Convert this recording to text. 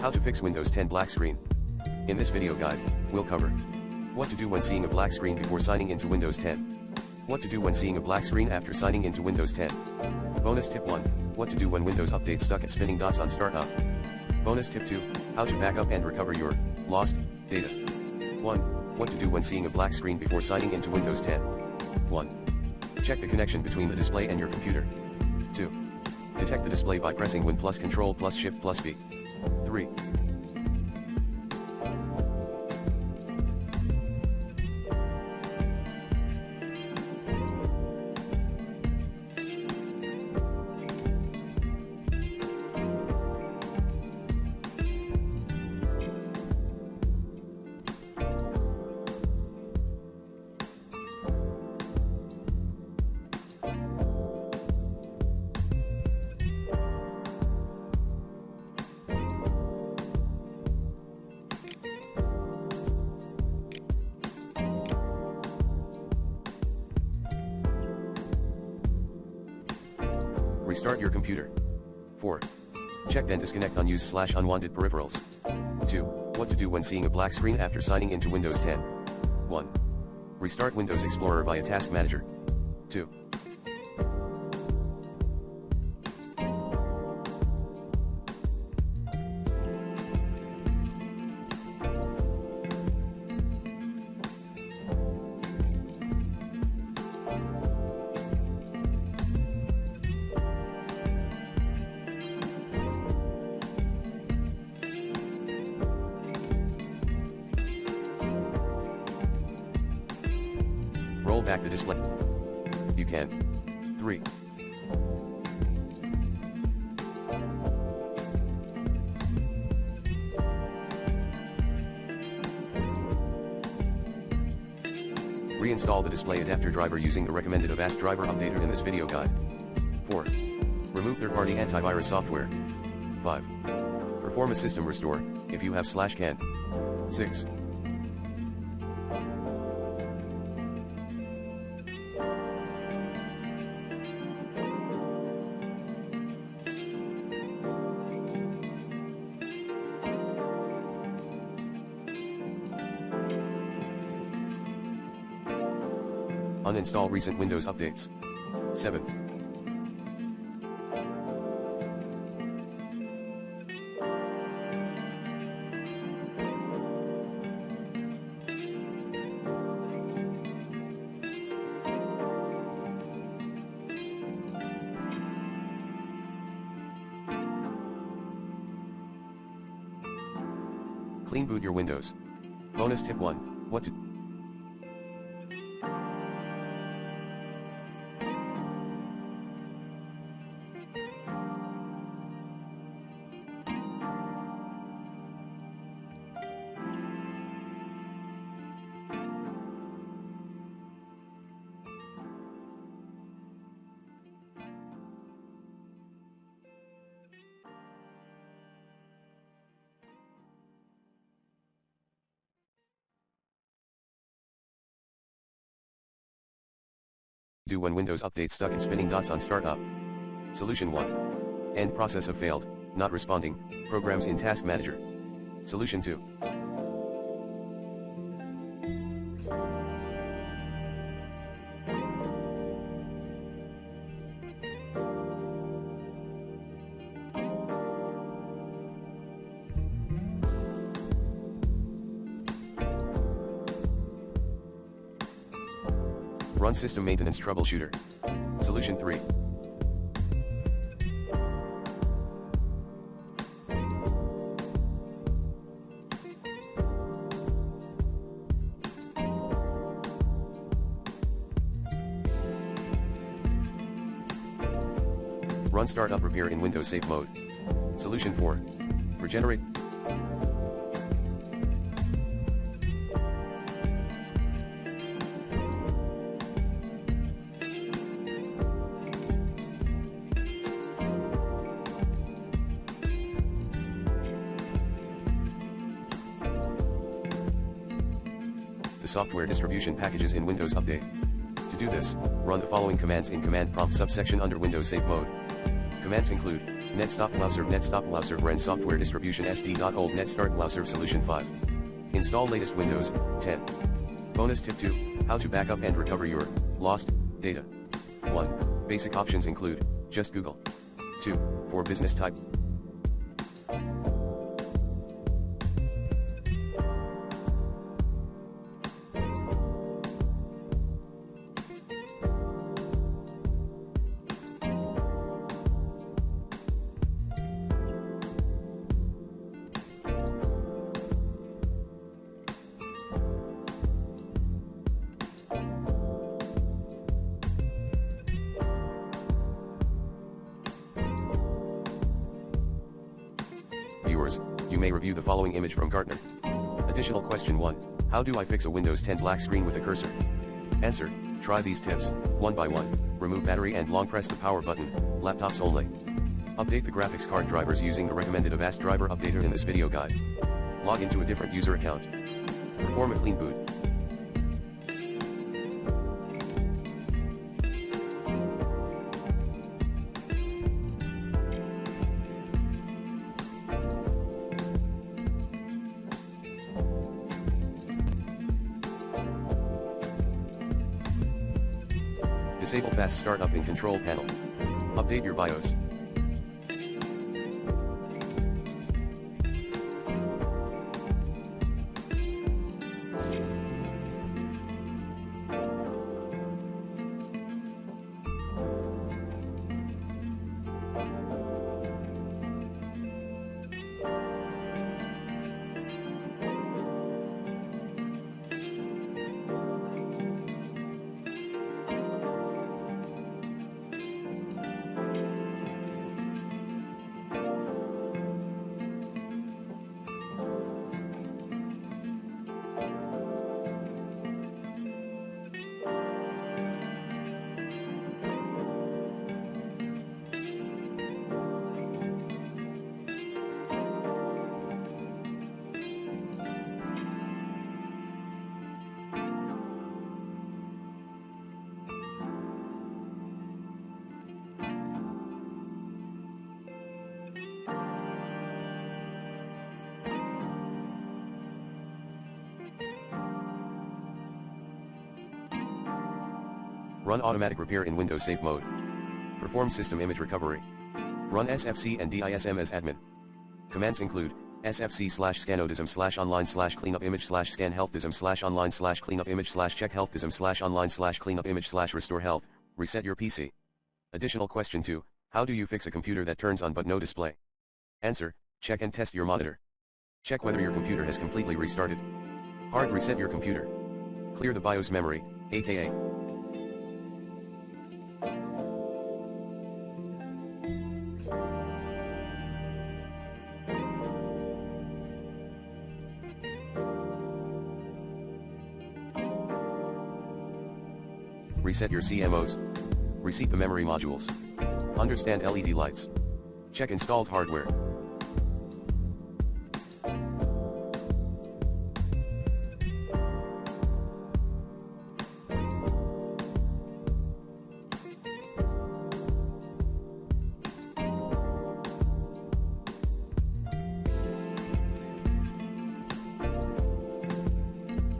How to fix Windows 10 black screen. In this video guide, we'll cover what to do when seeing a black screen before signing into Windows 10. What to do when seeing a black screen after signing into Windows 10. Bonus tip 1, what to do when Windows Update stuck at spinning dots on startup. Bonus tip 2, how to back up and recover your lost data. 1. What to do when seeing a black screen before signing into Windows 10. 1. Check the connection between the display and your computer. 2. Detect the display by pressing Win plus Ctrl plus Shift plus B. 3. Restart your computer. 4. Check then disconnect unused/unwanted peripherals. 2. What to do when seeing a black screen after signing into Windows 10. 1. Restart Windows Explorer via Task Manager. 2. Roll back the display. You can. 3. Reinstall the display adapter driver using the recommended Avast driver updated in this video guide. 4. Remove third-party antivirus software. 5. Perform a system restore, if you have /can. 6. Uninstall recent Windows updates. 7. Clean boot your Windows. Bonus tip 1, what to do when Windows Update stuck in spinning dots on startup. Solution 1. End process of failed, not responding, programs in Task Manager. Solution 2. Run System Maintenance Troubleshooter. Solution 3. Run Startup Repair in Windows Safe Mode. Solution 4. Regenerate. The software distribution packages in Windows Update. To do this, run the following commands in Command Prompt subsection under Windows Safe Mode. Commands include Netstop Wowserve Ren Software Distribution SD.old Netstart Wowserve Solution 5. Install latest Windows 10. Bonus tip 2, how to backup and recover your lost data. 1. Basic options include just Google. 2. For business type. Viewers, you may review the following image from Gartner. Additional question 1. How do I fix a Windows 10 black screen with a cursor? Answer. Try these tips, one by one. Remove battery and long press the power button, laptops only. Update the graphics card drivers using the recommended Avast driver updater in this video guide. Log into a different user account. Perform a clean boot. Disable fast startup in control panel. Update your BIOS. Run automatic repair in Windows Safe mode. Perform system image recovery. Run SFC and DISM as admin. Commands include sfc/scanodism/online/cleanup image/scan-healthdism/online/cleanup image/check healthdism/online/cleanup image/restore health, reset your PC. Additional question 2, how do you fix a computer that turns on but no display? Answer, check and test your monitor. Check whether your computer has completely restarted. Hard reset your computer. Clear the BIOS memory, aka reset your CMOS. Reseat the memory modules. Understand LED lights. Check installed hardware.